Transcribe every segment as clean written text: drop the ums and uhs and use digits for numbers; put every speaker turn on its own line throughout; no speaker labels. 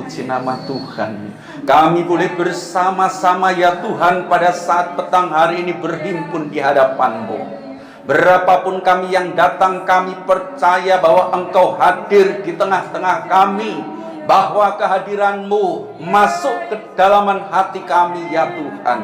puji nama Tuhan. Kami boleh bersama-sama ya Tuhan pada saat petang hari ini berhimpun di hadapan-Mu. Berapapun kami yang datang, kami percaya bahwa Engkau hadir di tengah-tengah kami, bahwa kehadiran-Mu masuk ke dalaman hati kami ya Tuhan.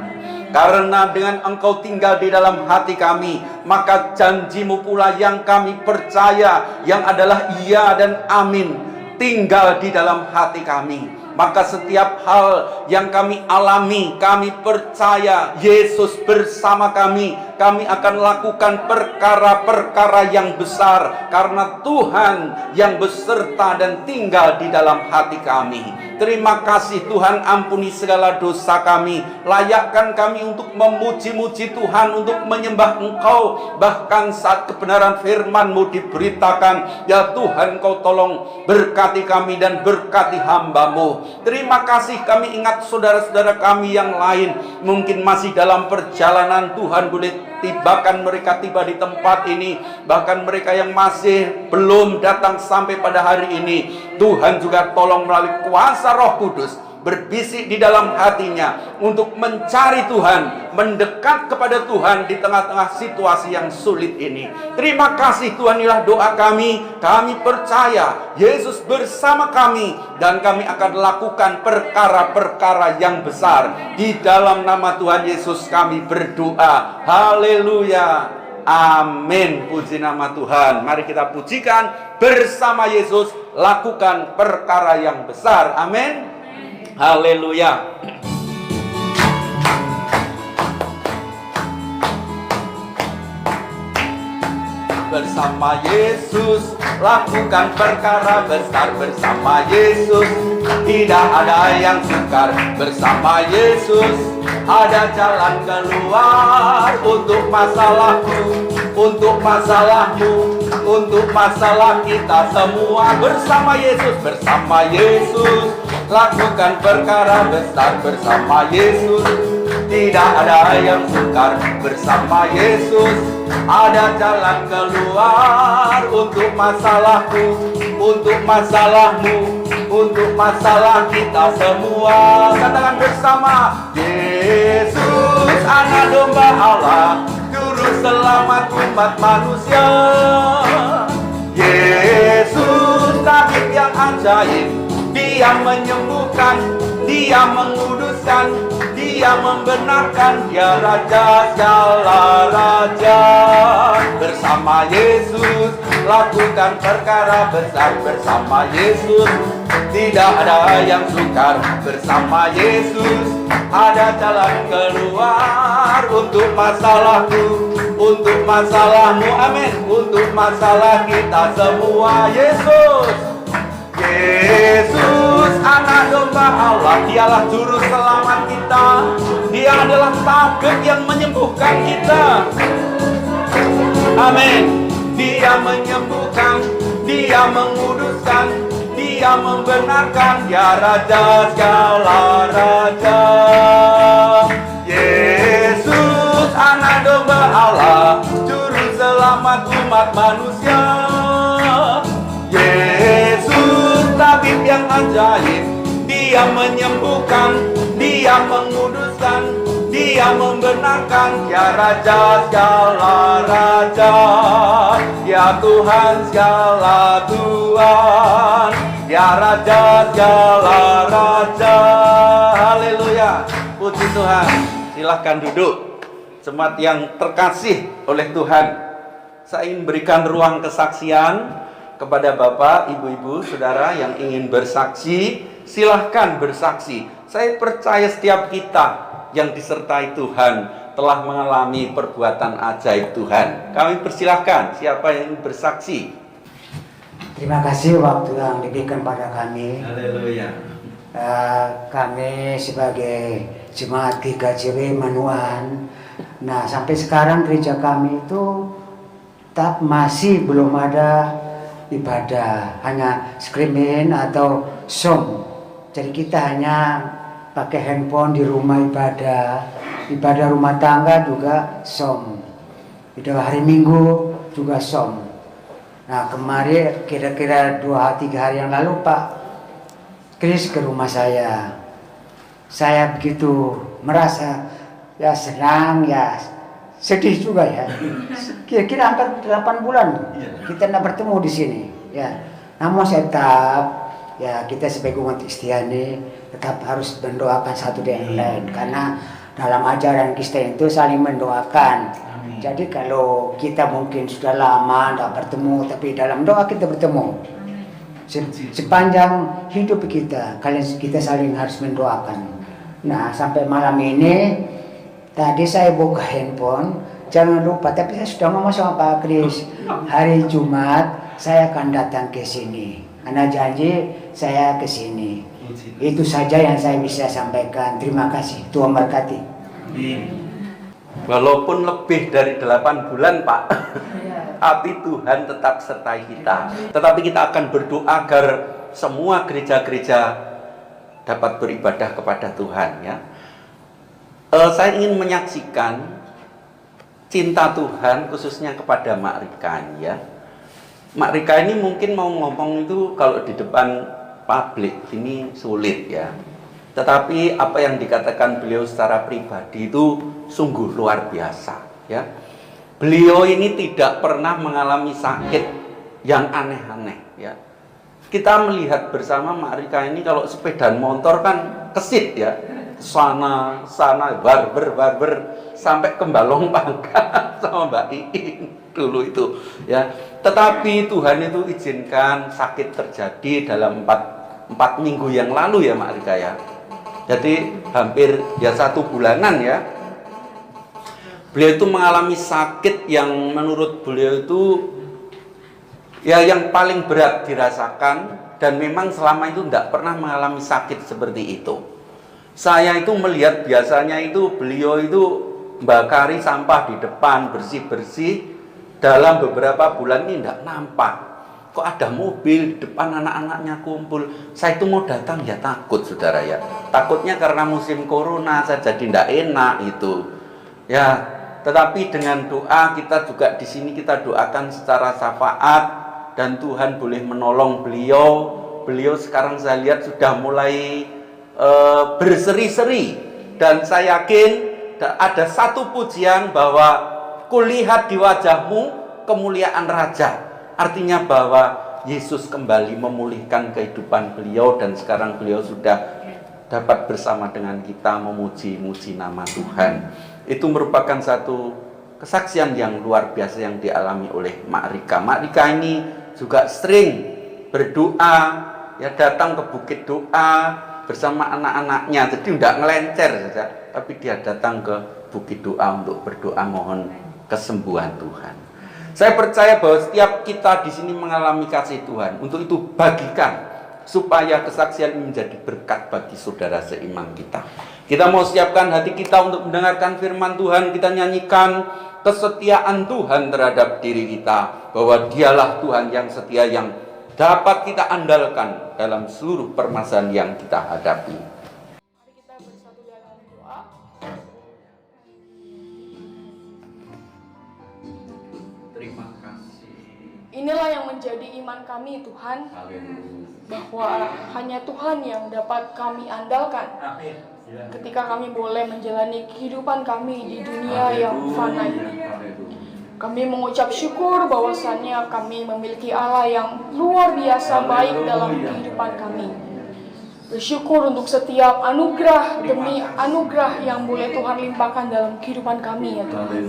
Karena dengan Engkau tinggal di dalam hati kami, maka janji-Mu pula yang kami percaya, yang adalah iya dan amin, tinggal di dalam hati kami. Maka setiap hal yang kami alami, kami percaya Yesus bersama kami. Kami akan lakukan perkara-perkara yang besar, karena Tuhan yang beserta dan tinggal di dalam hati kami. Terima kasih Tuhan, ampuni segala dosa kami. Layakkan kami untuk memuji-muji Tuhan, untuk menyembah Engkau. Bahkan saat kebenaran firman-Mu diberitakan, ya Tuhan, Kau tolong berkati kami dan berkati hamba-Mu. Terima kasih, kami ingat saudara-saudara kami yang lain, mungkin masih dalam perjalanan. Tuhan boleh tibakan mereka tiba di tempat ini. Bahkan mereka yang masih belum datang sampai pada hari ini, Tuhan juga tolong melalui kuasa Roh Kudus berbisik di dalam hatinya untuk mencari Tuhan, mendekat kepada Tuhan di tengah-tengah situasi yang sulit ini. Terima kasih Tuhan, inilah doa kami. Kami percaya Yesus bersama kami, dan kami akan lakukan perkara-perkara yang besar. Di dalam nama Tuhan Yesus kami berdoa. Haleluya, amin. Puji nama Tuhan. Mari kita pujikan bersama Yesus, lakukan perkara yang besar. Amin. Haleluya. Bersama Yesus lakukan perkara besar. Bersama Yesus tidak ada yang sukar. Bersama Yesus ada jalan keluar untuk masalahku, untuk masalahmu, untuk masalah kita semua. Bersama Yesus, bersama Yesus lakukan perkara besar. Bersama Yesus tidak ada yang sukar. Bersama Yesus ada jalan keluar untuk masalahku, untuk masalahmu, untuk masalah kita semua. Katakan bersama, Yesus anak domba Allah, juru selamat umat manusia. Yesus tabib yang ajaib, Dia menyembuhkan, Dia menguduskan, Dia membenarkan. Dia Raja segala raja. Bersama Yesus lakukan perkara besar. Bersama Yesus tidak ada yang sukar. Bersama Yesus ada jalan keluar untuk masalahku, untuk masalahmu, amin, untuk masalah kita semua. Yesus anak domba Allah, Dialah juru selamat kita. Dia adalah tabib yang menyembuhkan kita. Amin. Dia menyembuhkan, Dia menguduskan, Dia membenarkan. Dia Raja segala raja. Yesus anak domba Allah, juru selamat umat manusia. Yesus tabib yang ajaib, Dia menyembuhkan, Dia menguduskan, Dia membenarkan. Dia Raja segala raja, Dia Tuhan segala Tuhan, Dia Raja segala raja. Haleluya, puji Tuhan. Silahkan duduk. Jemaat yang terkasih oleh Tuhan, saya ingin berikan ruang kesaksian kepada Bapak, Ibu-ibu, Saudara yang ingin bersaksi. Silahkan bersaksi. Saya percaya setiap kita yang disertai Tuhan telah mengalami perbuatan ajaib Tuhan. Kami persilahkan, siapa yang ingin bersaksi?
Terima kasih waktu yang diberikan pada kami.
Haleluya.
Kami sebagai jemaat GKJW Manuan, nah sampai sekarang gereja kami itu tetap masih belum ada ibadah, hanya skrimin atau som. Jadi kita hanya pakai handphone di rumah ibadah rumah tangga juga som, ibadah hari Minggu juga som. Nah kemarin kira-kira 2-3 hari yang lalu Pak Chris ke rumah saya. Saya begitu merasa ya senang, ya sedih juga ya. Kira-kira hampir 8 bulan kita tidak bertemu di sini. Ya, namun saya tetap, ya kita sebagai umat Kristiani tetap harus mendoakan satu dengan lain, karena dalam ajaran Kristen itu saling mendoakan. Jadi kalau kita mungkin sudah lama tidak bertemu, tapi dalam doa kita bertemu. Sepanjang hidup kita saling harus mendoakan. Nah, sampai malam ini tadi saya buka handphone, jangan lupa, tapi saya sudah ngomong sama Pak Kris, hari Jumat saya akan datang ke sini. Karena janji saya ke sini. Itu saja yang saya bisa sampaikan. Terima kasih. Tuhan berkati.
Walaupun lebih dari 8 bulan, Pak, tapi Tuhan tetap sertai kita. Tetapi kita akan berdoa agar semua gereja-gereja dapat beribadah kepada Tuhan, ya. Saya ingin menyaksikan cinta Tuhan khususnya kepada Mak Rika, ya. Mak Rika ini mungkin mau ngomong itu kalau di depan publik ini sulit, ya. Tetapi apa yang dikatakan beliau secara pribadi itu sungguh luar biasa, ya. Beliau ini tidak pernah mengalami sakit yang aneh-aneh, ya. Kita melihat bersama Mak Rika ini kalau sepeda motor kan kesit, ya. Sana barber sampai ke Balong Pangkat sama Mbak Iin dulu itu, ya. Tetapi Tuhan itu izinkan sakit terjadi dalam 4 minggu yang lalu, ya Mak Rika, ya. Jadi hampir ya 1 bulanan, ya. Beliau itu mengalami sakit yang menurut beliau itu ya yang paling berat dirasakan, dan memang selama itu tidak pernah mengalami sakit seperti itu. Saya itu melihat biasanya itu beliau itu bakari sampah di depan, bersih-bersih. Dalam beberapa bulan ini tidak nampak. Kok ada mobil di depan, anak-anaknya kumpul. Saya itu mau datang ya takut, saudara, ya. Takutnya karena musim corona saya jadi tidak enak itu. Ya, tetapi dengan doa kita juga di sini kita doakan secara syafaat, dan Tuhan boleh menolong beliau. Beliau sekarang saya lihat sudah mulai berseri-seri, dan saya yakin ada satu pujian bahwa kulihat di wajahmu kemuliaan Raja. Artinya bahwa Yesus kembali memulihkan kehidupan beliau, dan sekarang beliau sudah dapat bersama dengan kita memuji-muji nama Tuhan. Itu merupakan satu kesaksian yang luar biasa yang dialami oleh Mak Rika. Mak Rika ini juga sering berdoa, ya, datang ke bukit doa bersama anak-anaknya. Jadi tidak ngelencer saja, tapi dia datang ke bukit doa untuk berdoa mohon kesembuhan Tuhan. Saya percaya bahwa setiap kita di sini mengalami kasih Tuhan. Untuk itu bagikan supaya kesaksian ini menjadi berkat bagi saudara seiman kita. Kita mau siapkan hati kita untuk mendengarkan firman Tuhan. Kita nyanyikan kesetiaan Tuhan terhadap diri kita, bahwa Dialah Tuhan yang setia, yang dapat kita andalkan dalam seluruh permasalahan yang kita hadapi.
Mari kita bersatu dalam doa.
Terima kasih.
Inilah yang menjadi iman kami, Tuhan,
Haleluya.
bahwa hanya Tuhan yang dapat kami andalkan
Amin.
ketika kami boleh menjalani kehidupan kami di dunia yang fana ini. Kami mengucap syukur bahwasannya kami memiliki Allah yang luar biasa baik dalam kehidupan kami. Bersyukur untuk setiap anugerah demi anugerah yang boleh Tuhan limpahkan dalam kehidupan kami, ya Tuhan.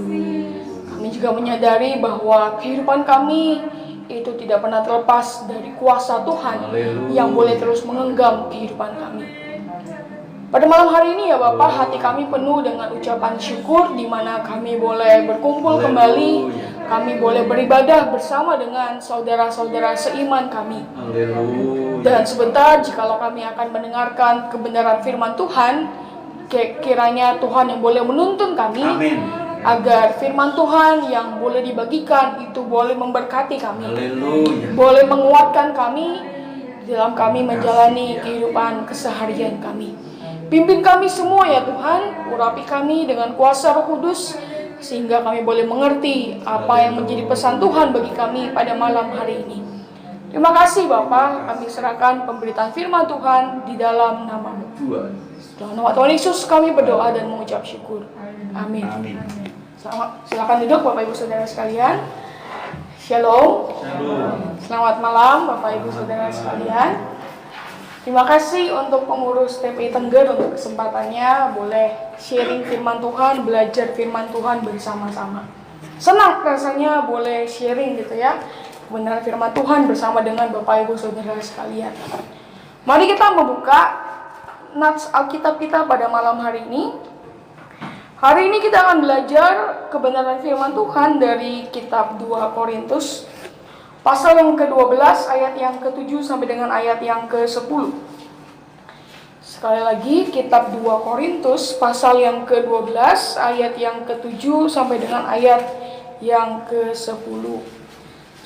Kami juga menyadari bahwa kehidupan kami itu tidak pernah terlepas dari kuasa Tuhan yang boleh terus menggenggam kehidupan kami. Pada malam hari ini, ya Bapak, hati kami penuh dengan ucapan syukur, di mana kami boleh berkumpul kembali, kami boleh beribadah bersama dengan saudara-saudara seiman kami. Dan sebentar, jikalau kami akan mendengarkan kebenaran firman Tuhan, kiranya Tuhan yang boleh menuntun kami, agar firman Tuhan yang boleh dibagikan itu boleh memberkati kami, boleh menguatkan kami dalam kami menjalani kehidupan keseharian kami. Pimpin kami semua, ya Tuhan, urapi kami dengan kuasa Roh Kudus, sehingga kami boleh mengerti apa yang menjadi pesan Tuhan bagi kami pada malam hari ini. Terima kasih Bapak, kami serahkan pemberitaan firman Tuhan di dalam nama-Mu. Dalam nama Tuhan Yesus kami berdoa dan mengucap syukur. Amin. Silakan duduk Bapak Ibu Saudara sekalian. Shalom. Selamat malam Bapak Ibu Saudara sekalian. Terima kasih untuk pengurus TPI Tengger untuk kesempatannya boleh sharing firman Tuhan, belajar firman Tuhan bersama-sama. Senang rasanya boleh sharing gitu ya, kebenaran firman Tuhan bersama dengan Bapak Ibu Saudara sekalian. Mari kita membuka nats Alkitab kita pada malam hari ini. Hari ini kita akan belajar kebenaran firman Tuhan dari kitab 2 Korintus pasal yang ke-12 ayat yang ke-7 sampai dengan ayat yang ke-10. Sekali lagi kitab 2 Korintus pasal yang ke-12 ayat yang ke-7 sampai dengan ayat yang ke-10.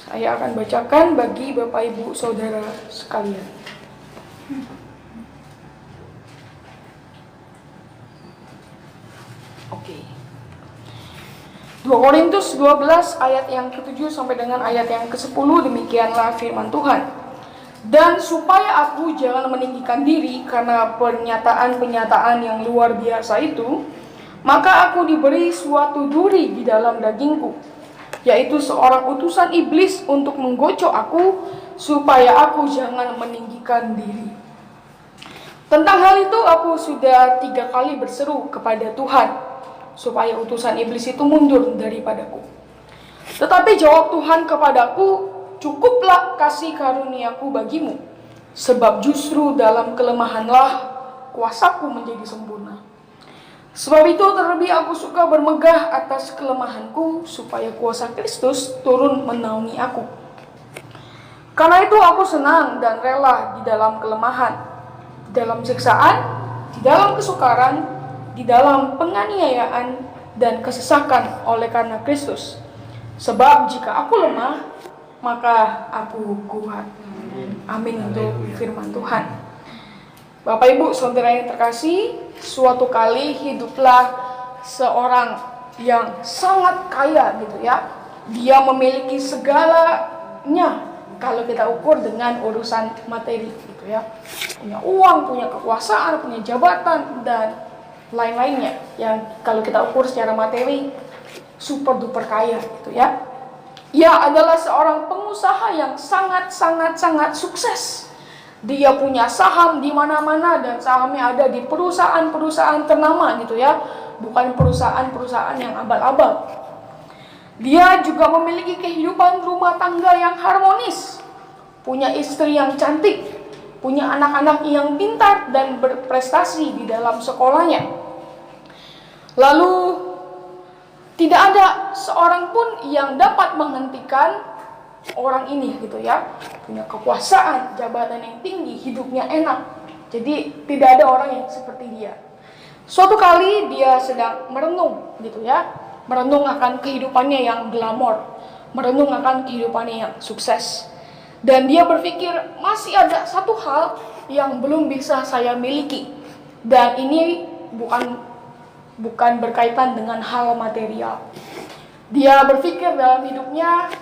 Saya akan bacakan bagi Bapak Ibu Saudara sekalian. Oke. 2 Korintus 12 ayat yang ke-7 sampai dengan ayat yang ke-10, demikianlah firman Tuhan. Dan supaya aku jangan meninggikan diri karena pernyataan-pernyataan yang luar biasa itu, maka aku diberi suatu duri di dalam dagingku, yaitu seorang utusan iblis untuk menggocok aku, supaya aku jangan meninggikan diri. Tentang hal itu aku sudah 3 kali berseru kepada Tuhan, supaya utusan iblis itu mundur daripadaku. Tetapi jawab Tuhan kepadaku, cukuplah kasih karuniaku bagimu, sebab justru dalam kelemahanlah kuasaku menjadi sempurna. Sebab itu terlebih aku suka bermegah atas kelemahanku, supaya kuasa Kristus turun menaungi aku. Karena itu aku senang dan rela di dalam kelemahan, di dalam siksaan, di dalam kesukaran, di dalam penganiayaan dan kesesakan oleh karena Kristus. Sebab jika aku lemah, maka aku kuat. Amin untuk firman Tuhan. Bapak Ibu Saudara yang terkasih, suatu kali hiduplah seorang yang sangat kaya gitu ya. Dia memiliki segalanya kalau kita ukur dengan urusan materi gitu ya. Punya uang, punya kekuasaan, punya jabatan dan lain-lainnya yang kalau kita ukur secara materi super duper kaya gitu ya. Ia adalah seorang pengusaha yang sangat sukses. Dia punya saham di mana-mana dan sahamnya ada di perusahaan-perusahaan ternama gitu ya, bukan perusahaan-perusahaan yang abal-abal. Dia juga memiliki kehidupan rumah tangga yang harmonis, punya istri yang cantik, punya anak-anak yang pintar dan berprestasi di dalam sekolahnya. Lalu tidak ada seorang pun yang dapat menghentikan orang ini gitu ya. Punya kekuasaan, jabatan yang tinggi, hidupnya enak. Jadi tidak ada orang yang seperti dia. Suatu kali dia sedang merenung gitu ya. Merenung akan kehidupannya yang glamor, merenung akan kehidupannya yang sukses. Dan dia berpikir, masih ada satu hal yang belum bisa saya miliki. Dan ini bukan berkaitan dengan hal material. Dia berpikir dalam hidupnya,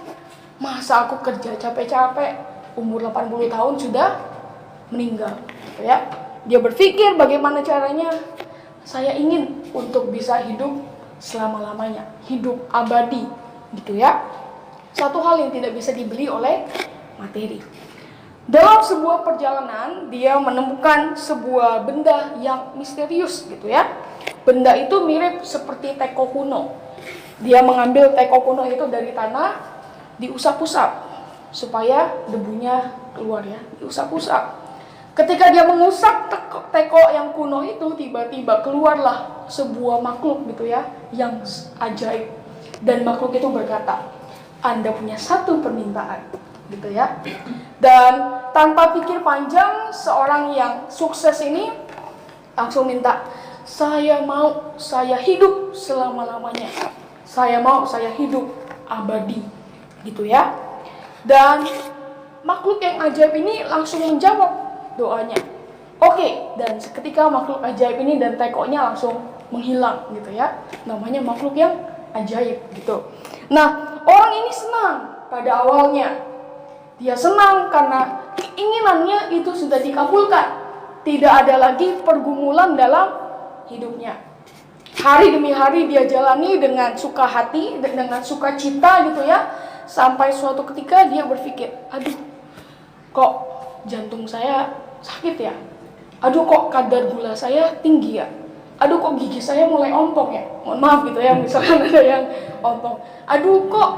masa aku kerja capek-capek, umur 80 tahun sudah meninggal. Gitu ya. Dia berpikir bagaimana caranya saya ingin untuk bisa hidup selama-lamanya, hidup abadi gitu ya. Satu hal yang tidak bisa dibeli oleh materi. Dalam sebuah perjalanan, dia menemukan sebuah benda yang misterius gitu ya. Benda itu mirip seperti teko kuno. Dia mengambil teko kuno itu dari tanah, diusap-usap supaya debunya keluar ya, diusap-usap. Ketika dia mengusap teko yang kuno itu, tiba-tiba keluarlah sebuah makhluk gitu ya, yang ajaib. Dan makhluk itu berkata, Anda punya satu permintaan. Gitu ya. Dan tanpa pikir panjang, seorang yang sukses ini langsung minta, saya mau saya hidup selama-lamanya. Saya mau saya hidup abadi. Gitu ya. Dan makhluk yang ajaib ini langsung menjawab doanya. Oke, dan seketika makhluk ajaib ini dan tekonya langsung menghilang gitu ya. Namanya makhluk yang ajaib gitu. Nah, orang ini senang pada awalnya. Dia senang karena keinginannya itu sudah dikabulkan. Tidak ada lagi pergumulan dalam hidupnya. Hari demi hari dia jalani dengan suka hati, dengan sukacita gitu ya. Sampai suatu ketika dia berpikir, aduh kok jantung saya sakit ya? Aduh kok kadar gula saya tinggi ya? Aduh kok gigi saya mulai ompong ya? Mohon maaf gitu ya, misalkan ada yang ompong. Aduh kok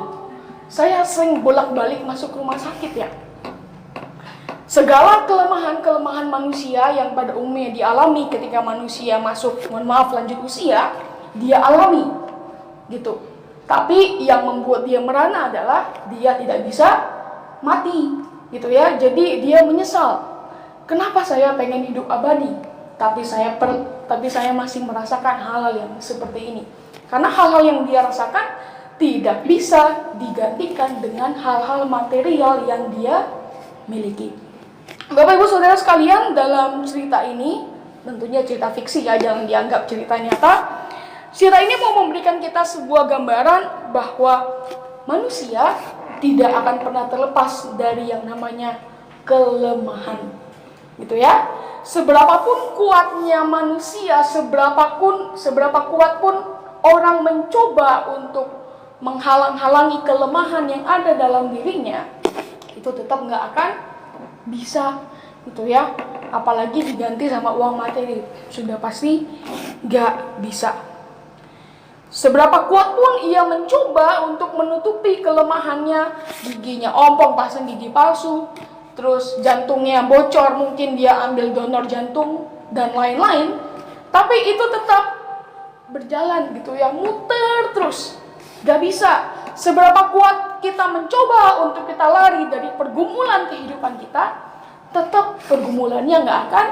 saya sering bolak-balik masuk rumah sakit ya? Segala kelemahan-kelemahan manusia yang pada umumnya dialami ketika manusia masuk, mohon maaf, lanjut usia, dia alami gitu. Tapi yang membuat dia merana adalah dia tidak bisa mati gitu ya. Jadi dia menyesal. Kenapa saya pengen hidup abadi, tapi saya masih merasakan hal-hal yang seperti ini. Karena hal-hal yang dia rasakan tidak bisa digantikan dengan hal-hal material yang dia miliki. Bapak Ibu Saudara sekalian, dalam cerita ini, tentunya cerita fiksi ya, jangan dianggap cerita nyata. Cerita ini mau memberikan kita sebuah gambaran bahwa manusia tidak akan pernah terlepas dari yang namanya kelemahan. Gitu ya. Seberapapun kuatnya manusia, seberapa kuat pun orang mencoba untuk menghalang-halangi kelemahan yang ada dalam dirinya, itu tetap nggak akan bisa gitu ya. Apalagi diganti sama uang materi, sudah pasti nggak bisa. Seberapa kuat pun ia mencoba untuk menutupi kelemahannya, giginya ompong, pasang gigi palsu, terus jantungnya bocor, mungkin dia ambil donor jantung dan lain-lain, tapi itu tetap berjalan gitu ya, muter terus, gak bisa. Seberapa kuat kita mencoba untuk kita lari dari pergumulan kehidupan kita, tetap pergumulannya gak akan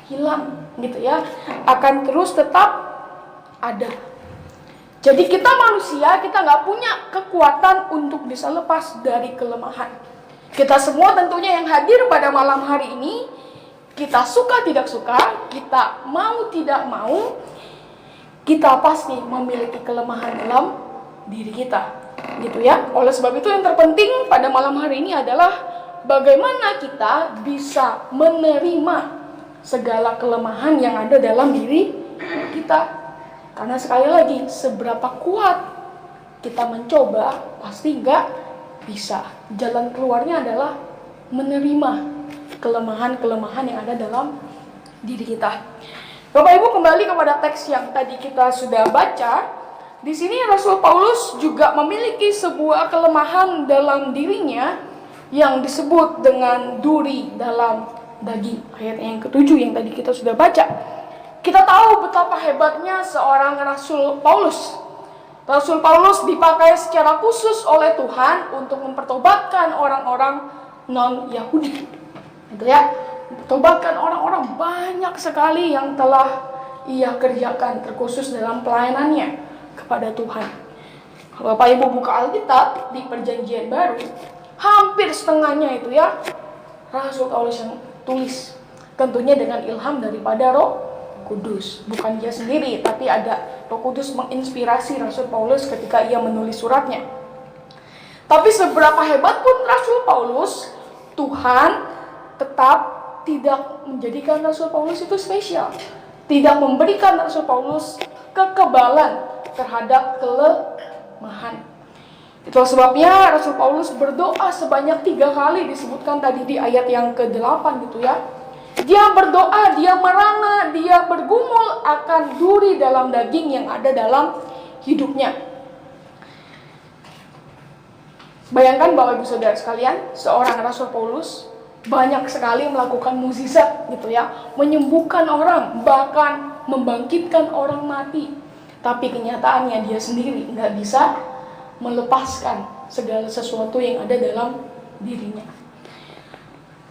hilang gitu ya, akan terus tetap ada. Jadi kita manusia, kita gak punya kekuatan untuk bisa lepas dari kelemahan. Kita semua tentunya yang hadir pada malam hari ini, kita suka tidak suka, kita mau tidak mau, kita pasti memiliki kelemahan dalam diri kita, gitu ya. Oleh sebab itu yang terpenting pada malam hari ini adalah bagaimana kita bisa menerima segala kelemahan yang ada dalam diri kita. Karena sekali lagi, seberapa kuat kita mencoba, pasti nggak bisa. Jalan keluarnya adalah menerima kelemahan-kelemahan yang ada dalam diri kita. Bapak Ibu, kembali kepada teks yang tadi kita sudah baca. Di sini Rasul Paulus juga memiliki sebuah kelemahan dalam dirinya yang disebut dengan duri dalam daging. Ayat yang ke-7 yang tadi kita sudah baca. Kita tahu betapa hebatnya seorang Rasul Paulus. Rasul Paulus dipakai secara khusus oleh Tuhan untuk mempertobatkan orang-orang non-Yahudi. Gitu ya. Mempertobatkan orang-orang banyak sekali yang telah ia kerjakan, terkhusus dalam pelayanannya kepada Tuhan. Kalau Bapak Ibu buka Alkitab di Perjanjian Baru, hampir setengahnya itu ya Rasul Paulus yang tulis. Tentunya dengan ilham daripada Roh Kudus. Bukan dia sendiri, tapi ada Roh Kudus menginspirasi Rasul Paulus ketika ia menulis suratnya. Tapi seberapa hebat pun Rasul Paulus, Tuhan tetap tidak menjadikan Rasul Paulus itu spesial. Tidak memberikan Rasul Paulus kekebalan terhadap kelemahan. Itulah sebabnya Rasul Paulus berdoa sebanyak 3 kali, disebutkan tadi di ayat yang ke-8 gitu ya. Dia berdoa, dia merana, dia bergumul akan duri dalam daging yang ada dalam hidupnya. Bayangkan Bapak Ibu Saudara sekalian, seorang Rasul Paulus banyak sekali melakukan mukjizat gitu ya, menyembuhkan orang, bahkan membangkitkan orang mati. Tapi kenyataannya dia sendiri nggak bisa melepaskan segala sesuatu yang ada dalam dirinya.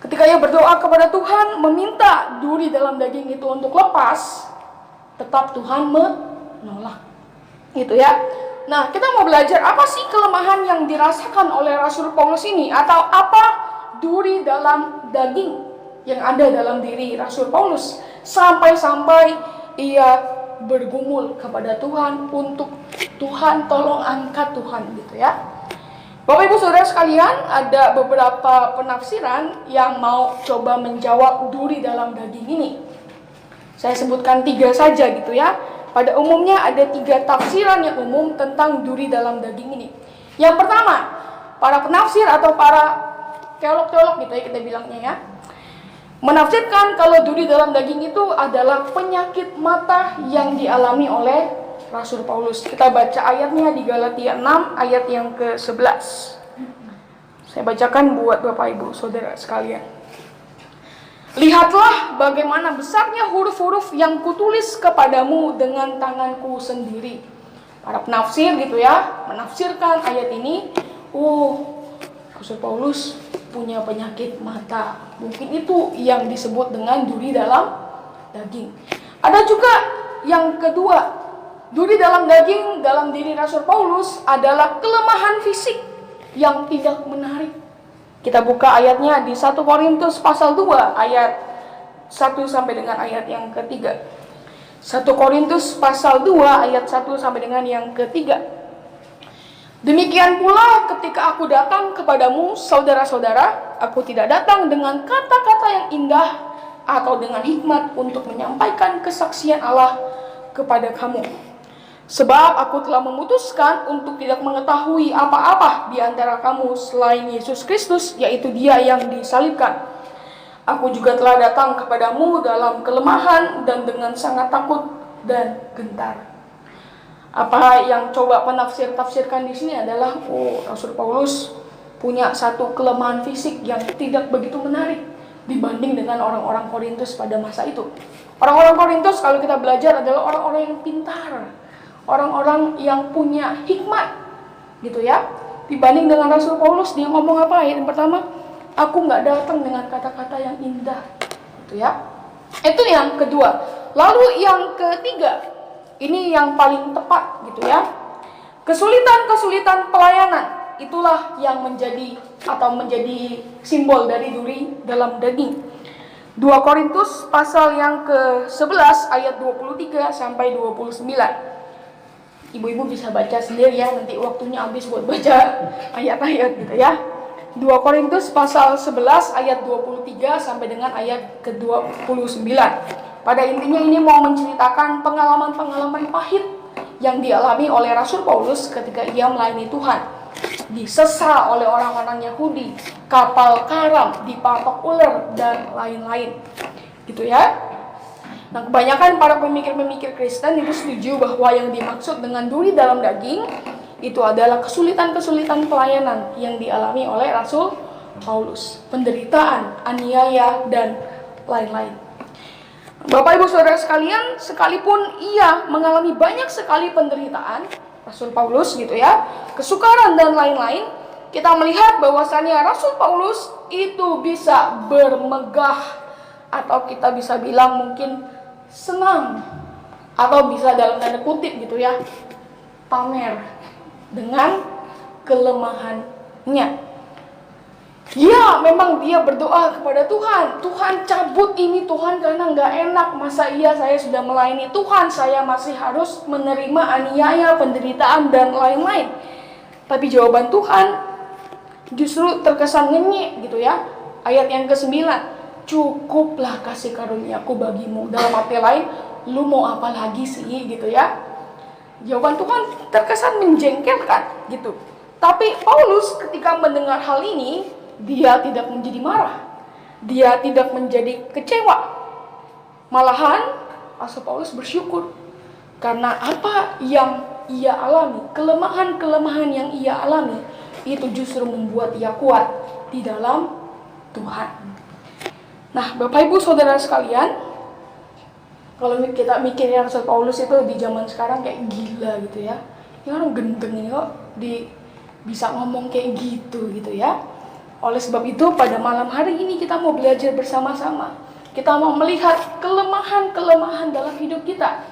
Ketika ia berdoa kepada Tuhan, meminta duri dalam daging itu untuk lepas, tetap Tuhan menolak. Gitu ya. Nah, kita mau belajar apa sih kelemahan yang dirasakan oleh Rasul Paulus ini, atau apa duri dalam daging yang ada dalam diri Rasul Paulus sampai-sampai ia bergumul kepada Tuhan untuk Tuhan tolong angkat Tuhan gitu ya. Bapak Ibu Saudara sekalian, ada beberapa penafsiran yang mau coba menjawab duri dalam daging ini. Saya sebutkan 3 saja gitu ya. Pada umumnya ada 3 tafsiran yang umum tentang duri dalam daging ini. Yang pertama, para penafsir atau para teolog-teolog gitu ya kita bilangnya ya, menafsirkan kalau duri dalam daging itu adalah penyakit mata yang dialami oleh Rasul Paulus. Kita baca ayatnya di Galatia 6 ayat yang ke-11. Saya bacakan buat Bapak Ibu Saudara sekalian. Lihatlah bagaimana besarnya huruf-huruf yang kutulis kepadamu dengan tanganku sendiri. Para penafsir gitu ya, menafsirkan ayat ini, Rasul Paulus punya penyakit mata. Mungkin itu yang disebut dengan duri dalam daging. Ada juga yang kedua, duri dalam daging dalam diri Rasul Paulus adalah kelemahan fisik yang tidak menarik. Kita buka ayatnya di 1 Korintus pasal 2 ayat 1 sampai dengan ayat yang ketiga. 1 Korintus pasal 2 ayat 1 sampai dengan yang ketiga. Demikian pula ketika aku datang kepadamu, saudara-saudara, aku tidak datang dengan kata-kata yang indah atau dengan hikmat untuk menyampaikan kesaksian Allah kepada kamu. Sebab aku telah memutuskan untuk tidak mengetahui apa-apa di antara kamu selain Yesus Kristus, yaitu Dia yang disalibkan. Aku juga telah datang kepadamu dalam kelemahan dan dengan sangat takut dan gentar. Apa yang coba penafsir-tafsirkan di sini adalah, Rasul Paulus punya satu kelemahan fisik yang tidak begitu menarik dibanding dengan orang-orang Korintus pada masa itu. Orang-orang Korintus kalau kita belajar adalah orang-orang yang pintar, orang-orang yang punya hikmat, gitu ya. Dibanding dengan Rasul Paulus, dia ngomong apa? Ayat yang pertama, aku nggak datang dengan kata-kata yang indah, gitu ya. Itu yang kedua. Lalu yang ketiga, ini yang paling tepat, gitu ya. Kesulitan-kesulitan pelayanan, itulah yang menjadi simbol dari duri dalam daging. 2 Korintus pasal yang ke-11 ayat 23 sampai 29. Ibu-ibu bisa baca sendiri ya, nanti waktunya habis buat baca ayat-ayat gitu ya. 2 Korintus pasal 11 ayat 23 sampai dengan ayat ke-29. Pada intinya ini mau menceritakan pengalaman-pengalaman pahit yang dialami oleh Rasul Paulus ketika ia melayani Tuhan. Disesal oleh orang-orang Yahudi, kapal karam, dipatok ular, dan lain-lain. Gitu ya. Nah, kebanyakan para pemikir-pemikir Kristen itu setuju bahwa yang dimaksud dengan duri dalam daging itu adalah kesulitan-kesulitan pelayanan yang dialami oleh Rasul Paulus. Penderitaan, aniaya, dan lain-lain. Bapak Ibu Saudara sekalian, sekalipun ia mengalami banyak sekali penderitaan, Rasul Paulus gitu ya, kesukaran dan lain-lain, kita melihat bahwasannya Rasul Paulus itu bisa bermegah, atau kita bisa bilang mungkin senang, atau bisa dalam tanda kutip gitu ya, pamer dengan kelemahannya. Ya, memang dia berdoa kepada Tuhan, Tuhan cabut ini Tuhan karena nggak enak, masa iya saya sudah melayani Tuhan, saya masih harus menerima aniaya, penderitaan, dan lain-lain. Tapi jawaban Tuhan justru terkesan ngenyek gitu ya. Ayat yang ke-9, cukuplah kasih karuniaku bagimu. Dalam arti lain, lu mau apa lagi sih gitu ya. Jawaban Tuhan terkesan menjengkelkan gitu. Tapi Paulus ketika mendengar hal ini, dia tidak menjadi marah, dia tidak menjadi kecewa. Malahan Rasul Paulus bersyukur karena apa yang ia alami, kelemahan-kelemahan yang ia alami itu justru membuat ia kuat di dalam Tuhan. Nah, Bapak Ibu Saudara sekalian, kalau kita mikirin Rasul Paulus itu di zaman sekarang kayak gila gitu ya. Ini orang gendeng ini kok bisa ngomong kayak gitu ya. Oleh sebab itu pada malam hari ini kita mau belajar bersama-sama. Kita mau melihat kelemahan-kelemahan dalam hidup kita.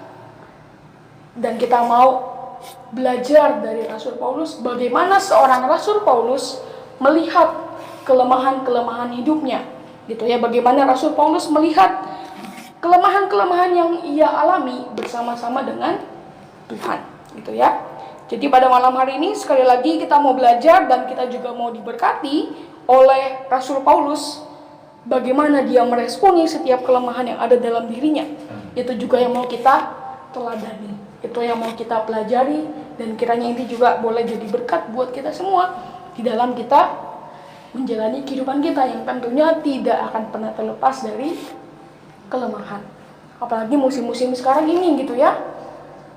Dan kita mau belajar dari Rasul Paulus bagaimana seorang Rasul Paulus melihat kelemahan-kelemahan hidupnya. Gitu ya, bagaimana Rasul Paulus melihat kelemahan-kelemahan yang ia alami bersama-sama dengan Tuhan. Gitu ya. Jadi pada malam hari ini sekali lagi kita mau belajar dan kita juga mau diberkati oleh Rasul Paulus bagaimana dia meresponi setiap kelemahan yang ada dalam dirinya. Itu juga yang mau kita teladani, itu yang mau kita pelajari, dan kiranya ini juga boleh jadi berkat buat kita semua di dalam kita menjalani kehidupan kita yang tentunya tidak akan pernah terlepas dari kelemahan. Apalagi musim-musim sekarang ini gitu ya,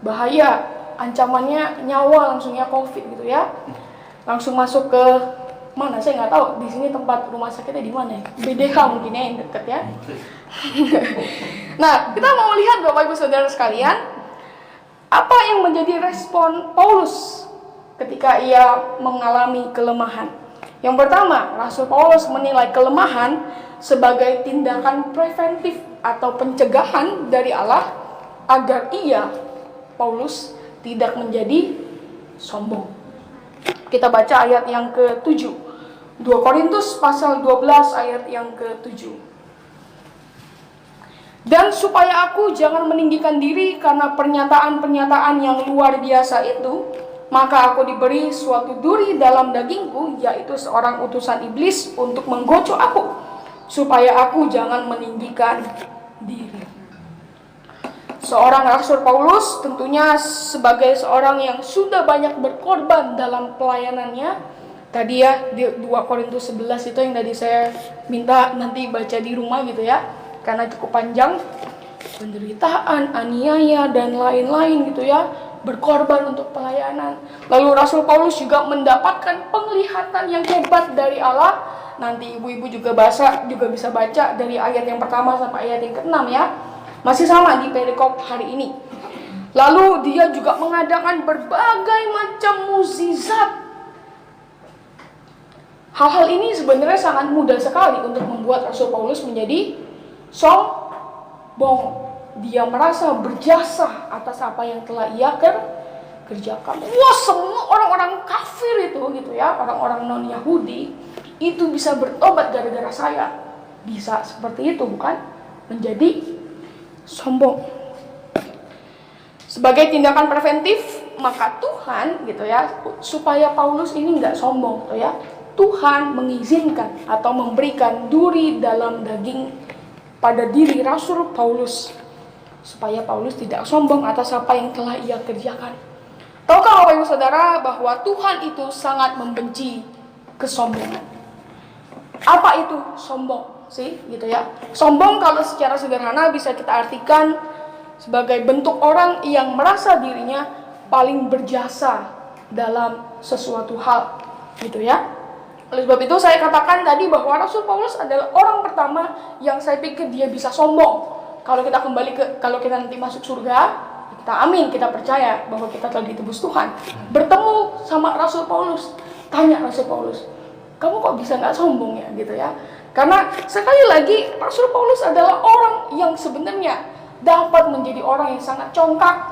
bahaya, ancamannya nyawa langsungnya COVID gitu ya, langsung masuk ke mana saya nggak tahu di sini tempat rumah sakitnya di mana ya, BDH mungkin ya yang dekat ya. Nah, kita mau lihat Bapak Ibu Saudara sekalian, apa yang menjadi respon Paulus ketika ia mengalami kelemahan. Yang pertama, Rasul Paulus menilai kelemahan sebagai tindakan preventif atau pencegahan dari Allah agar ia, Paulus, tidak menjadi sombong. Kita baca ayat yang ke-7. 2 Korintus pasal 12 ayat yang ke-7. Dan supaya aku jangan meninggikan diri karena pernyataan-pernyataan yang luar biasa itu, maka aku diberi suatu duri dalam dagingku, yaitu seorang utusan iblis untuk menggocok aku, supaya aku jangan meninggikan diri. Seorang Rasul Paulus tentunya sebagai seorang yang sudah banyak berkorban dalam pelayanannya. Tadi ya di 2 Korintus 11 itu yang tadi saya minta nanti baca di rumah gitu ya, karena cukup panjang. Penderitaan, aniaya dan lain-lain gitu ya, berkorban untuk pelayanan. Lalu Rasul Paulus juga mendapatkan penglihatan yang hebat dari Allah. Nanti ibu-ibu juga bisa baca dari ayat yang pertama sampai ayat yang ke-6 ya. Masih sama di perikop hari ini. Lalu dia juga mengadakan berbagai macam mukjizat. Hal-hal ini sebenarnya sangat mudah sekali untuk membuat Rasul Paulus menjadi sombong. Dia merasa berjasa atas apa yang telah ia kerjakan. Wah, semua orang-orang kafir itu gitu ya, orang-orang non-Yahudi itu bisa bertobat gara-gara saya. Bisa seperti itu bukan? Menjadi sombong. Sebagai tindakan preventif, maka Tuhan gitu ya, supaya Paulus ini nggak sombong gitu ya, Tuhan mengizinkan atau memberikan duri dalam daging pada diri Rasul Paulus, supaya Paulus tidak sombong atas apa yang telah ia kerjakan. Tahukah Bapak Ibu Saudara bahwa Tuhan itu sangat membenci kesombongan? Apa itu sombong sih gitu ya? Sombong kalau secara sederhana bisa kita artikan sebagai bentuk orang yang merasa dirinya paling berjasa dalam sesuatu hal gitu ya. Oleh sebab itu saya katakan tadi bahwa Rasul Paulus adalah orang pertama yang saya pikir dia bisa sombong. Kalau kita nanti masuk surga, kita amin, kita percaya bahwa kita telah ditebus Tuhan. Bertemu sama Rasul Paulus, tanya Rasul Paulus, kamu kok bisa nggak sombong ya gitu ya? Karena sekali lagi Rasul Paulus adalah orang yang sebenarnya dapat menjadi orang yang sangat congkak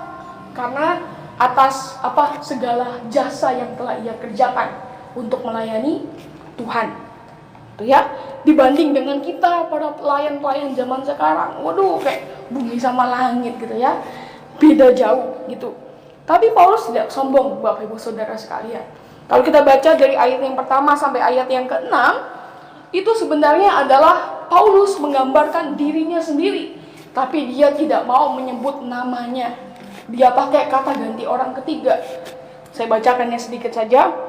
karena atas segala jasa yang telah ia kerjakan untuk melayani Tuhan. Tuh ya, dibanding dengan kita para pelayan-pelayan zaman sekarang, waduh kayak bumi sama langit gitu ya, beda jauh gitu. Tapi Paulus tidak sombong, Bapak Ibu Saudara sekalian. Kalau kita baca dari ayat yang pertama sampai ayat yang ke-6, itu sebenarnya adalah Paulus menggambarkan dirinya sendiri, tapi dia tidak mau menyebut namanya. Dia pakai kata ganti orang ketiga. Saya bacakannya sedikit saja.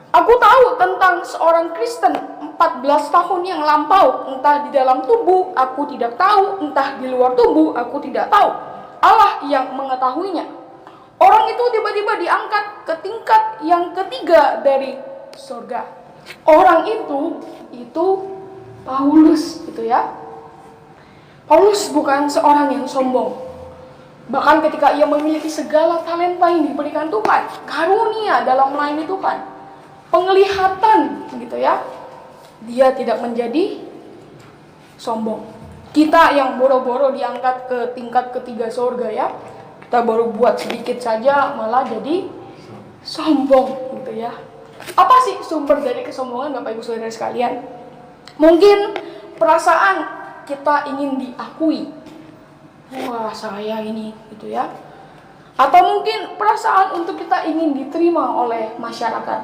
Aku tahu tentang seorang Kristen 14 tahun yang lampau, entah di dalam tubuh aku tidak tahu, entah di luar tubuh aku tidak tahu. Allah yang mengetahuinya. Orang itu tiba-tiba diangkat ke tingkat yang ketiga dari surga. Orang itu Paulus gitu ya. Paulus bukan seorang yang sombong. Bahkan ketika ia memiliki segala talenta yang diberikan Tuhan, karunia dalam melayani Tuhan, penglihatan gitu ya, dia tidak menjadi sombong. Kita yang boro-boro diangkat ke tingkat ketiga surga ya, kita baru buat sedikit saja malah jadi sombong gitu ya. Apa sih sumber dari kesombongan Bapak Ibu Saudara sekalian? Mungkin perasaan kita ingin diakui. Wah, saya ini gitu ya. Atau mungkin perasaan untuk kita ingin diterima oleh masyarakat.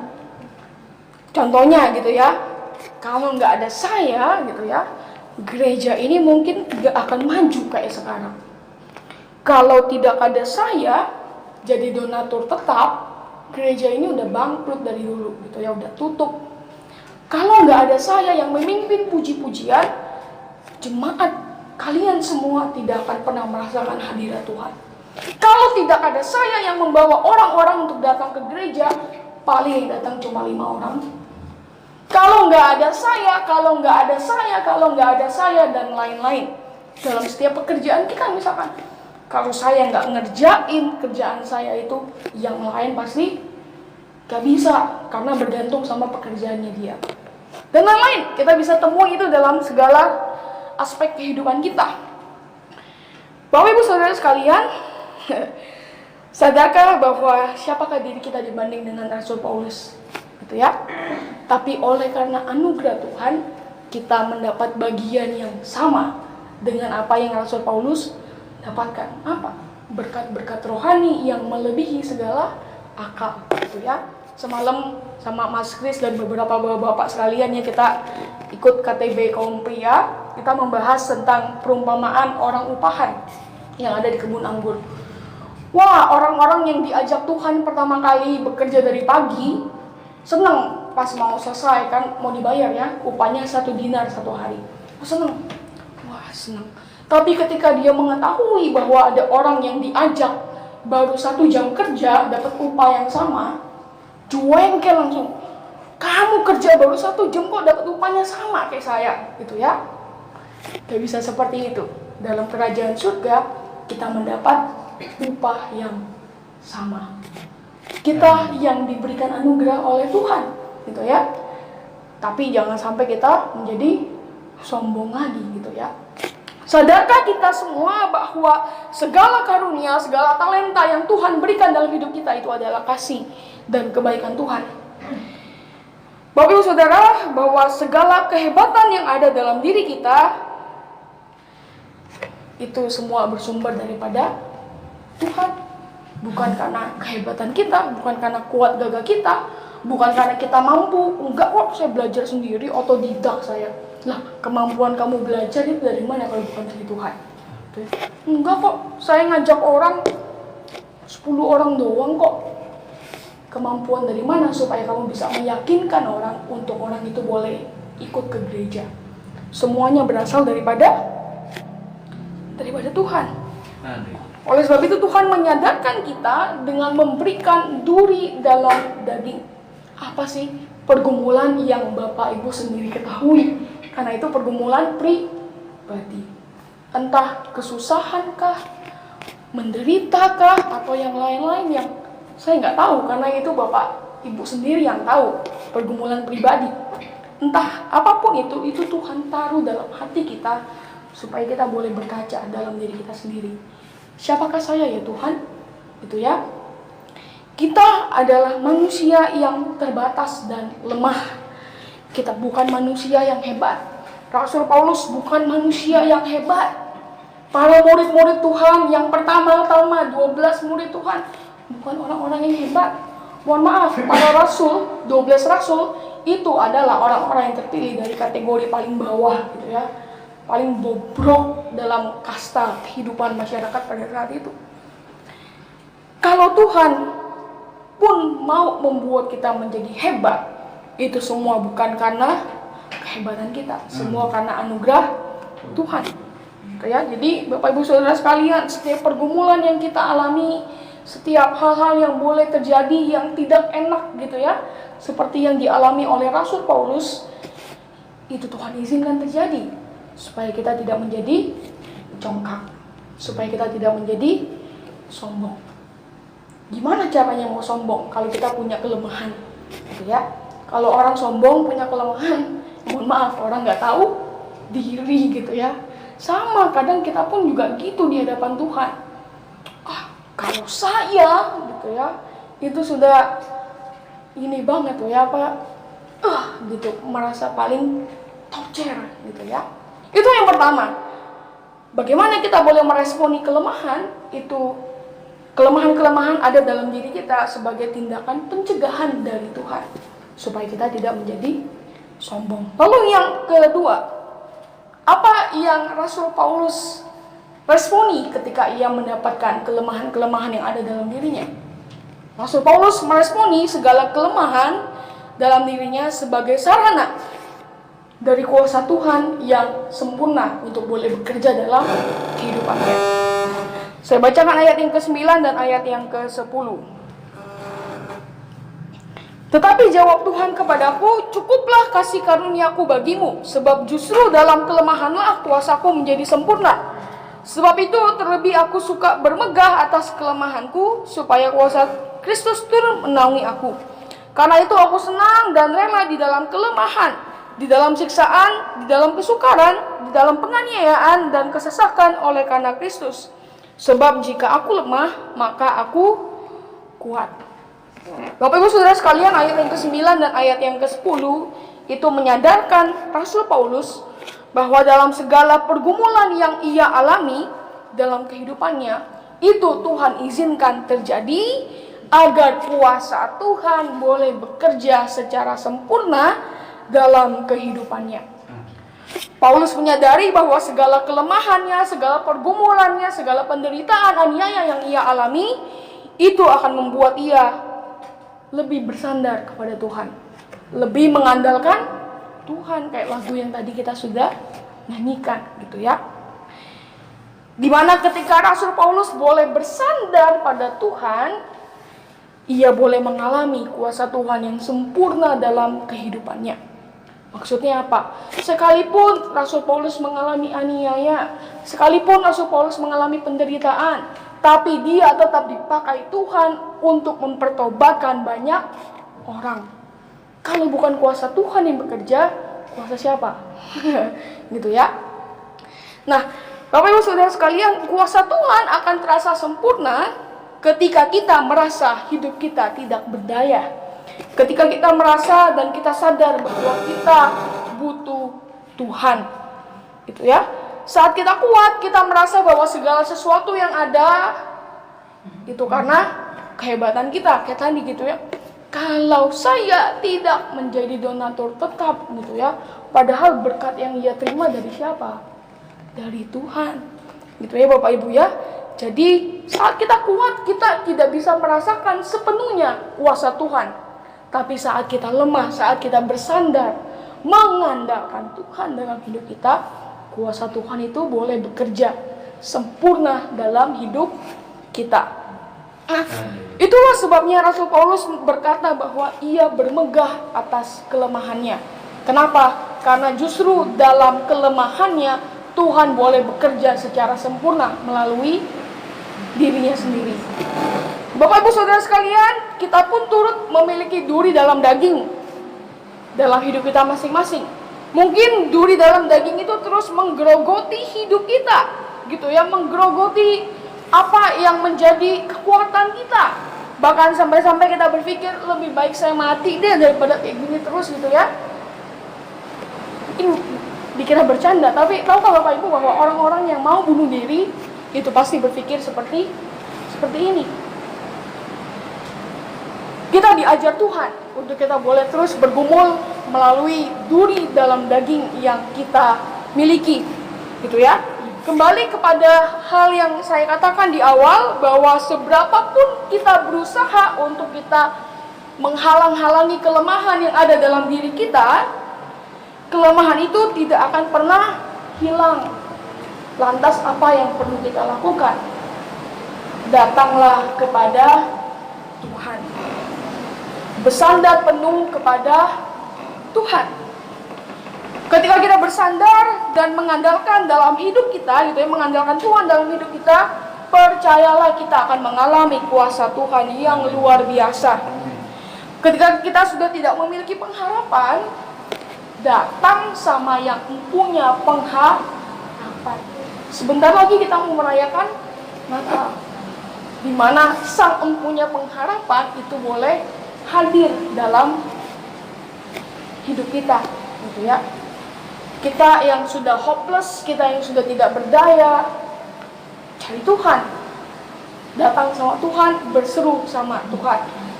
Contohnya gitu ya, kalau nggak ada saya gitu ya, gereja ini mungkin nggak akan maju kayak sekarang. Kalau tidak ada saya jadi donatur tetap, gereja ini udah bangkrut dari dulu gitu ya, udah tutup. Kalau nggak ada saya yang memimpin puji-pujian, jemaat kalian semua tidak akan pernah merasakan hadirat Tuhan. Kalau tidak ada saya yang membawa orang-orang untuk datang ke gereja, paling datang cuma 5 orang. Kalau nggak ada saya, kalau nggak ada saya, kalau nggak ada saya, dan lain-lain. Dalam setiap pekerjaan kita misalkan, kalau saya nggak ngerjain kerjaan saya itu, yang lain pasti nggak bisa, karena bergantung sama pekerjaannya dia. Dan lain-lain, kita bisa temui itu dalam segala aspek kehidupan kita. Bapak Ibu Saudara sekalian, sadarkah bahwa siapakah diri kita dibanding dengan Rasul Paulus? Gitu ya. Tapi oleh karena anugerah Tuhan, kita mendapat bagian yang sama dengan apa yang Rasul Paulus dapatkan. Apa? Berkat-berkat rohani yang melebihi segala akal. Gitu ya. Semalam sama Mas Kris dan beberapa bapak-bapak sekalian ya, kita ikut KTB kaum pria, kita membahas tentang perumpamaan orang upahan yang ada di kebun anggur. Wah, orang-orang yang diajak Tuhan pertama kali bekerja dari pagi, senang pas mau selesai kan, mau dibayar ya, upahnya 1 dinar 1 hari. Senang. Wah, senang. Tapi ketika dia mengetahui bahwa ada orang yang diajak baru 1 jam kerja dapat upah yang sama, jengkel langsung. Kamu kerja baru 1 jam kok dapat upahnya sama kayak saya, gitu ya. Gak bisa seperti itu. Dalam kerajaan surga kita mendapat upah yang sama. Kita yang diberikan anugerah oleh Tuhan, gitu ya. Tapi jangan sampai kita menjadi sombong lagi, gitu ya. Sadarkah kita semua bahwa segala karunia, segala talenta yang Tuhan berikan dalam hidup kita itu adalah kasih dan kebaikan Tuhan? Bapak Ibu Saudara, bahwa segala kehebatan yang ada dalam diri kita itu semua bersumber daripada Tuhan. Bukan karena kehebatan kita, bukan karena kuat gagah kita, bukan karena kita mampu. Enggak kok, saya belajar sendiri, otodidak saya. Lah, kemampuan kamu belajar itu dari mana kalau bukan dari Tuhan? Enggak kok, saya ngajak orang 10 orang doang kok. Kemampuan dari mana supaya kamu bisa meyakinkan orang untuk orang itu boleh ikut ke gereja? Semuanya berasal daripada Tuhan. Oleh sebab itu Tuhan menyadarkan kita dengan memberikan duri dalam daging. Apa sih pergumulan yang Bapak Ibu sendiri ketahui? Karena itu pergumulan pribadi. Entah kesusahankah, menderitakah, atau yang lain-lain yang saya nggak tahu. Karena itu Bapak Ibu sendiri yang tahu pergumulan pribadi. Entah apapun itu Tuhan taruh dalam hati kita supaya kita boleh berkaca dalam diri kita sendiri. Siapakah saya ya Tuhan? Itu ya. Kita adalah manusia yang terbatas dan lemah. Kita bukan manusia yang hebat. Rasul Paulus bukan manusia yang hebat. Para murid-murid Tuhan yang pertama-tama 12 murid Tuhan bukan orang-orang yang hebat. Mohon maaf, para rasul, 12 rasul itu adalah orang-orang yang terpilih dari kategori paling bawah gitu ya. Paling bobrok dalam kasta kehidupan masyarakat pada saat itu. Kalau Tuhan pun mau membuat kita menjadi hebat, itu semua bukan karena kehebatan kita, semua karena anugerah Tuhan. Ya, jadi Bapak Ibu Saudara sekalian, setiap pergumulan yang kita alami, setiap hal-hal yang boleh terjadi yang tidak enak gitu ya, seperti yang dialami oleh Rasul Paulus, itu Tuhan izinkan terjadi supaya kita tidak menjadi congkak, supaya kita tidak menjadi sombong. Gimana caranya mau sombong kalau kita punya kelemahan, gitu ya? Kalau orang sombong punya kelemahan, mohon maaf, orang nggak tahu diri, gitu ya. Sama, kadang kita pun juga gitu di hadapan Tuhan. Kalau saya, gitu ya, itu sudah ini banget tuh ya, gitu, merasa paling top chair, gitu ya. Itu yang pertama. Bagaimana kita boleh meresponi kelemahan? Itu Kelemahan-kelemahan ada dalam diri kita sebagai tindakan pencegahan dari Tuhan supaya kita tidak menjadi sombong. Lalu yang kedua, apa yang Rasul Paulus responi ketika ia mendapatkan kelemahan-kelemahan yang ada dalam dirinya? Rasul Paulus meresponi segala kelemahan dalam dirinya sebagai sarana dari kuasa Tuhan yang sempurna untuk boleh bekerja dalam kehidupannya. Saya bacakan ayat yang ke-9 dan ayat yang ke-10. Tetapi jawab Tuhan kepadaku, cukuplah kasih karuniaku bagimu, sebab justru dalam kelemahanlah kuasaku menjadi sempurna. Sebab itu terlebih aku suka bermegah atas kelemahanku, supaya kuasa Kristus turun menaungi aku. Karena itu aku senang dan rela di dalam kelemahan, di dalam siksaan, di dalam kesukaran, di dalam penganiayaan dan kesesakan oleh karena Kristus. Sebab jika aku lemah, maka aku kuat. Bapak Ibu Saudara sekalian, ayat yang ke-9 dan ayat yang ke-10 itu menyadarkan Rasul Paulus bahwa dalam segala pergumulan yang ia alami dalam kehidupannya, itu Tuhan izinkan terjadi agar kuasa Tuhan boleh bekerja secara sempurna dalam kehidupannya. Paulus menyadari bahwa segala kelemahannya, segala pergumulannya, segala penderitaan, aniaya yang ia alami, itu akan membuat ia lebih bersandar kepada Tuhan, lebih mengandalkan Tuhan, kayak lagu yang tadi kita sudah nyanyikan, gitu ya. Dimana ketika Rasul Paulus boleh bersandar pada Tuhan, ia boleh mengalami kuasa Tuhan yang sempurna dalam kehidupannya. Maksudnya apa? Sekalipun Rasul Paulus mengalami aniaya, sekalipun Rasul Paulus mengalami penderitaan, tapi dia tetap dipakai Tuhan untuk mempertobatkan banyak orang. Kalau bukan kuasa Tuhan yang bekerja, kuasa siapa? Gitu ya. Nah, Bapak Ibu Saudara sekalian, kuasa Tuhan akan terasa sempurna ketika kita merasa hidup kita tidak berdaya. Ketika kita merasa dan kita sadar bahwa kita butuh Tuhan, gitu ya. Saat kita kuat, kita merasa bahwa segala sesuatu yang ada itu karena kehebatan kita, kayak tadi gitu ya. Kalau saya tidak menjadi donatur tetap, gitu ya, padahal berkat yang ia terima dari siapa? Dari Tuhan, gitu ya Bapak Ibu ya. Jadi saat kita kuat, kita tidak bisa merasakan sepenuhnya kuasa Tuhan. Tapi saat kita lemah, saat kita bersandar, mengandalkan Tuhan dalam hidup kita, kuasa Tuhan itu boleh bekerja sempurna dalam hidup kita. Nah, itulah sebabnya Rasul Paulus berkata bahwa ia bermegah atas kelemahannya. Kenapa? Karena justru dalam kelemahannya, Tuhan boleh bekerja secara sempurna melalui dirinya sendiri. Bapak Ibu Saudara sekalian, kita pun turut memiliki duri dalam daging dalam hidup kita masing-masing. Mungkin duri dalam daging itu terus menggerogoti hidup kita, gitu ya, menggerogoti apa yang menjadi kekuatan kita. Bahkan sampai-sampai kita berpikir lebih baik saya mati deh daripada kayak gini terus, gitu ya. Mungkin dikira bercanda, tapi tahukah Bapak Ibu bahwa orang-orang yang mau bunuh diri itu pasti berpikir seperti ini. Kita diajar Tuhan untuk kita boleh terus bergumul melalui duri dalam daging yang kita miliki, gitu ya. Kembali kepada hal yang saya katakan di awal, bahwa seberapapun kita berusaha untuk kita menghalang-halangi kelemahan yang ada dalam diri kita, kelemahan itu tidak akan pernah hilang. Lantas apa yang perlu kita lakukan? Datanglah kepada Tuhan. Bersandar penuh kepada Tuhan. Ketika kita bersandar dan mengandalkan dalam hidup kita, gitu ya, mengandalkan Tuhan dalam hidup kita, percayalah kita akan mengalami kuasa Tuhan yang luar biasa. Ketika kita sudah tidak memiliki pengharapan, datang sama yang punya pengharapan. Sebentar lagi kita mau merayakan Natal, di mana sang empunya pengharapan itu boleh hadir dalam hidup kita, gitu ya. Kita yang sudah hopeless, kita yang sudah tidak berdaya, cari Tuhan. datang sama Tuhan, berseru sama Tuhan.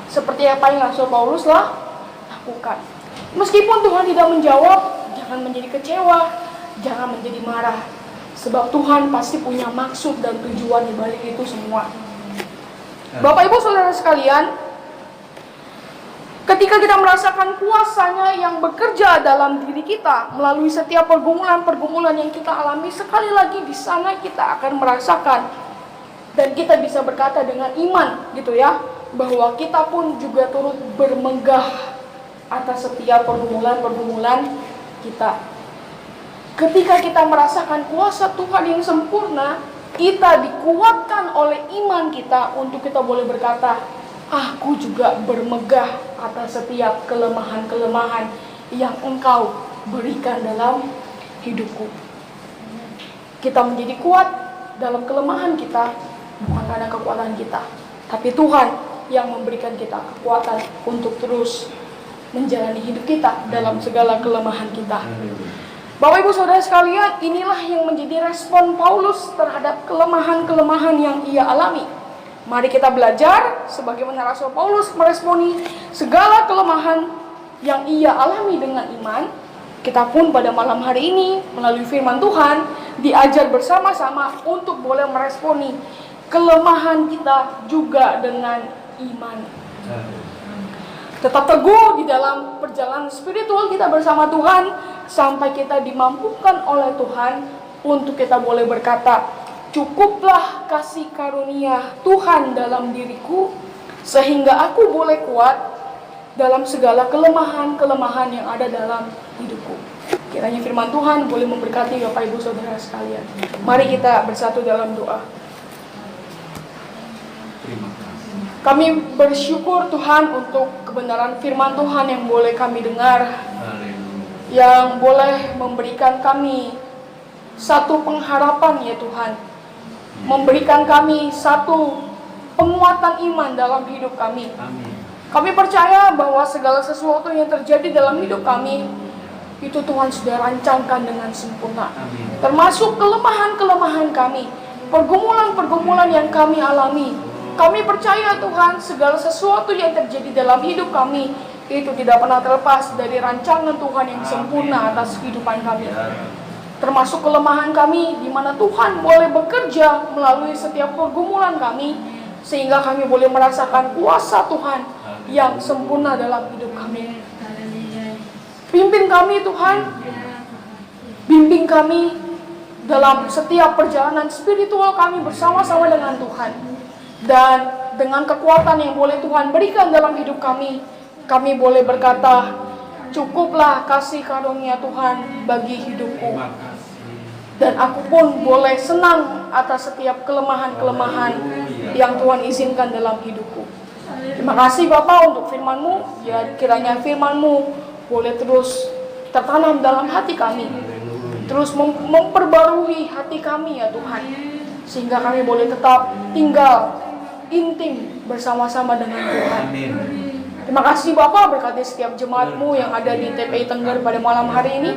Seperti apa yang Rasul Paulus lakukan. Meskipun Tuhan tidak menjawab, jangan menjadi kecewa, jangan menjadi marah. Sebab Tuhan pasti punya maksud dan tujuan di balik itu semua. Bapak Ibu Saudara sekalian, ketika kita merasakan kuasanya yang bekerja dalam diri kita melalui setiap pergumulan-pergumulan yang kita alami, sekali lagi di sana kita akan merasakan dan kita bisa berkata dengan iman gitu ya, bahwa kita pun juga turut bermegah atas setiap pergumulan-pergumulan kita. Ketika kita merasakan kuasa Tuhan yang sempurna, kita dikuatkan oleh iman kita untuk kita boleh berkata, aku juga bermegah atas setiap kelemahan-kelemahan yang Engkau berikan dalam hidupku. Kita menjadi kuat dalam kelemahan kita, bukan karena kekuatan kita, tapi Tuhan yang memberikan kita kekuatan untuk terus menjalani hidup kita dalam segala kelemahan kita. Bapak Ibu Saudara sekalian, inilah yang menjadi respon Paulus terhadap kelemahan-kelemahan yang ia alami. Mari kita belajar sebagaimana Rasul Paulus meresponi segala kelemahan yang ia alami dengan iman. Kita pun pada malam hari ini melalui firman Tuhan diajar bersama-sama untuk boleh meresponi kelemahan kita juga dengan iman. Tetap teguh di dalam perjalanan spiritual kita bersama Tuhan sampai kita dimampukan oleh Tuhan untuk kita boleh berkata, cukuplah kasih karunia Tuhan dalam diriku sehingga aku boleh kuat dalam segala kelemahan-kelemahan yang ada dalam hidupku. Kiranya firman Tuhan boleh memberkati Bapak Ibu Saudara sekalian. Mari kita bersatu dalam doa. Kami bersyukur Tuhan untuk kebenaran firman Tuhan yang boleh kami dengar, yang boleh memberikan kami satu pengharapan ya Tuhan, memberikan kami satu penguatan iman dalam hidup kami. Kami percaya bahwa segala sesuatu yang terjadi dalam hidup kami itu Tuhan sudah rancangkan dengan sempurna, termasuk kelemahan-kelemahan kami, pergumulan-pergumulan yang kami alami. Kami percaya Tuhan segala sesuatu yang terjadi dalam hidup kami itu tidak pernah terlepas dari rancangan Tuhan yang sempurna atas kehidupan kami. Termasuk kelemahan kami di mana Tuhan boleh bekerja melalui setiap pergumulan kami sehingga kami boleh merasakan kuasa Tuhan yang sempurna dalam hidup kami. Pimpin kami Tuhan, bimbing kami dalam setiap perjalanan spiritual kami bersama-sama dengan Tuhan. Dan dengan kekuatan yang boleh Tuhan berikan dalam hidup kami, kami boleh berkata, cukuplah kasih karunia Tuhan bagi hidupku. Dan aku pun boleh senang atas setiap kelemahan-kelemahan yang Tuhan izinkan dalam hidupku. Terima kasih Bapa untuk firman-Mu. Ya, kiranya firman-Mu boleh terus tertanam dalam hati kami, terus memperbarui hati kami ya Tuhan, sehingga kami boleh tetap tinggal intim bersama-sama dengan Tuhan. Terima kasih Bapak, berkati setiap jemaat-Mu yang ada di TPI Tengger pada malam hari ini.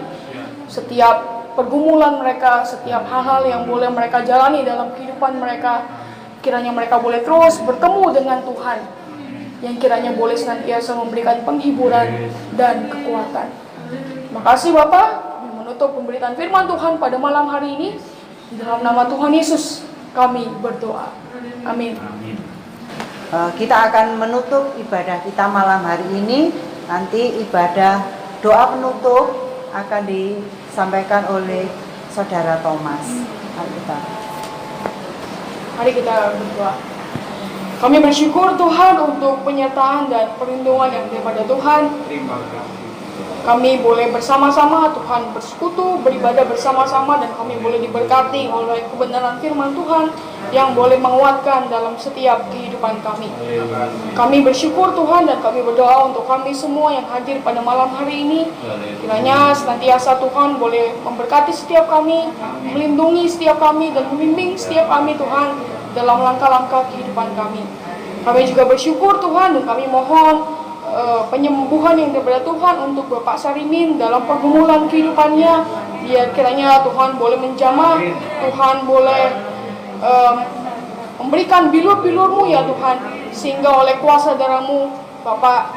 Setiap pergumulan mereka, setiap hal-hal yang boleh mereka jalani dalam kehidupan mereka, kiranya mereka boleh terus bertemu dengan Tuhan, yang kiranya boleh senantiasa memberikan penghiburan dan kekuatan. Terima kasih Bapak, yang menutup pemberitaan firman Tuhan pada malam hari ini. Di dalam nama Tuhan Yesus kami berdoa. Amin.
Kita akan menutup ibadah kita malam hari ini. Nanti ibadah doa penutup akan disampaikan oleh Saudara Thomas.
Mari kita berdoa. Kami bersyukur Tuhan untuk penyertaan dan perlindungan yang daripada Tuhan. Kami boleh bersama-sama Tuhan bersekutu, beribadah bersama-sama, dan kami boleh diberkati oleh kebenaran firman Tuhan yang boleh menguatkan dalam setiap kehidupan kami. Kami bersyukur Tuhan dan kami berdoa untuk kami semua yang hadir pada malam hari ini. Kiranya senantiasa Tuhan boleh memberkati setiap kami, melindungi setiap kami, dan membimbing setiap kami Tuhan dalam langkah-langkah kehidupan kami. Kami juga bersyukur Tuhan dan kami mohon penyembuhan yang daripada Tuhan untuk Bapak Sarimin dalam pergumulan kehidupannya. Biar kiranya Tuhan boleh menjamah, Tuhan boleh memberikan bilur-bilur-Mu ya Tuhan, sehingga oleh kuasa darah-Mu Bapak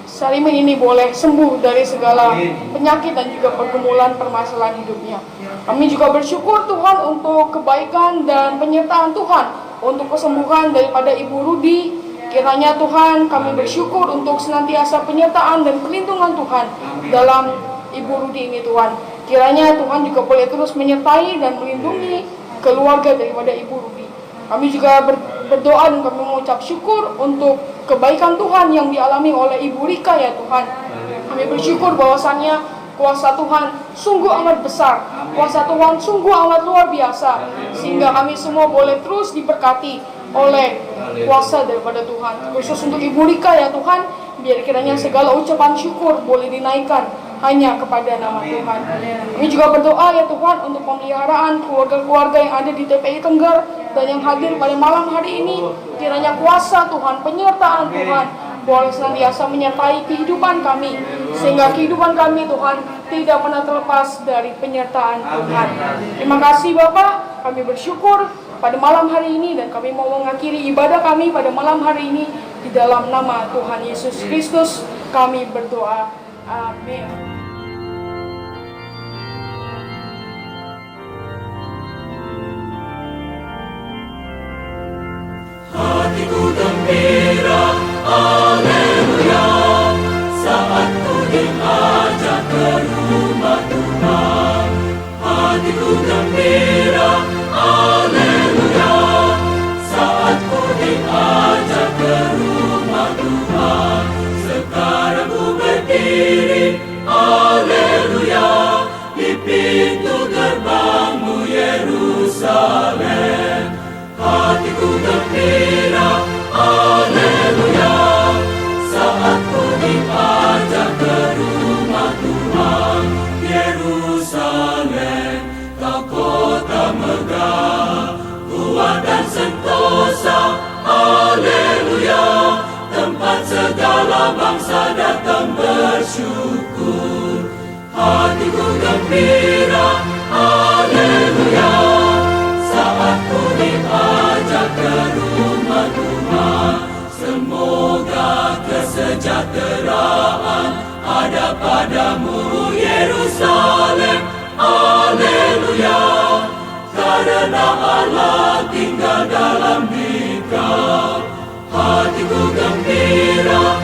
Salimin ini boleh sembuh dari segala penyakit dan juga pergumulan permasalahan hidupnya. Kami juga bersyukur Tuhan untuk kebaikan dan penyertaan Tuhan untuk kesembuhan daripada Ibu Rudi. Kiranya Tuhan kami bersyukur untuk senantiasa penyertaan dan perlindungan Tuhan dalam Ibu Rudi ini Tuhan. Kiranya Tuhan juga boleh terus menyertai dan melindungi keluarga daripada Ibu Rudi. Kami juga berdoa dan kami mengucap syukur untuk kebaikan Tuhan yang dialami oleh Ibu Rika ya Tuhan. Kami bersyukur bahwasannya kuasa Tuhan sungguh amat besar, kuasa Tuhan sungguh amat luar biasa, sehingga kami semua boleh terus diberkati oleh kuasa daripada Tuhan. Khusus untuk Ibu Rika ya Tuhan, biar kiranya segala ucapan syukur boleh dinaikkan hanya kepada nama Tuhan. Kami juga berdoa ya Tuhan untuk pemeliharaan keluarga-keluarga yang ada di TPI Tengger dan yang hadir pada malam hari ini. Kiranya kuasa Tuhan, penyertaan Tuhan boleh senantiasa menyertai kehidupan kami, sehingga kehidupan kami Tuhan tidak pernah terlepas dari penyertaan Tuhan. Terima kasih Bapak, kami bersyukur pada malam hari ini dan kami mau mengakhiri ibadah kami pada malam hari ini di dalam nama Tuhan Yesus Kristus kami berdoa. Amin.
Hatiku gembira, haleluya, saat ku diajak ke rumah Tuhan. Hatiku gembira, haleluya, saat ku diajak ke rumah Tuhan. Sekarang ku berdiri, haleluya, di pintu gerbangmu Yerusalem. Hatiku gembira, haleluya, saat ku diajak ke rumah Tuhan. Yerusalem, kau kota megah, kuat dan sentosa, haleluya, tempat segala bangsa datang bersyukur. Hatiku gembira, haleluya, saat ku diajak ke rumah Tuhan. Semoga kesejahteraan ada padamu Yerusalem, haleluya, karena Allah tinggal dalam dikau. Hatiku gembira,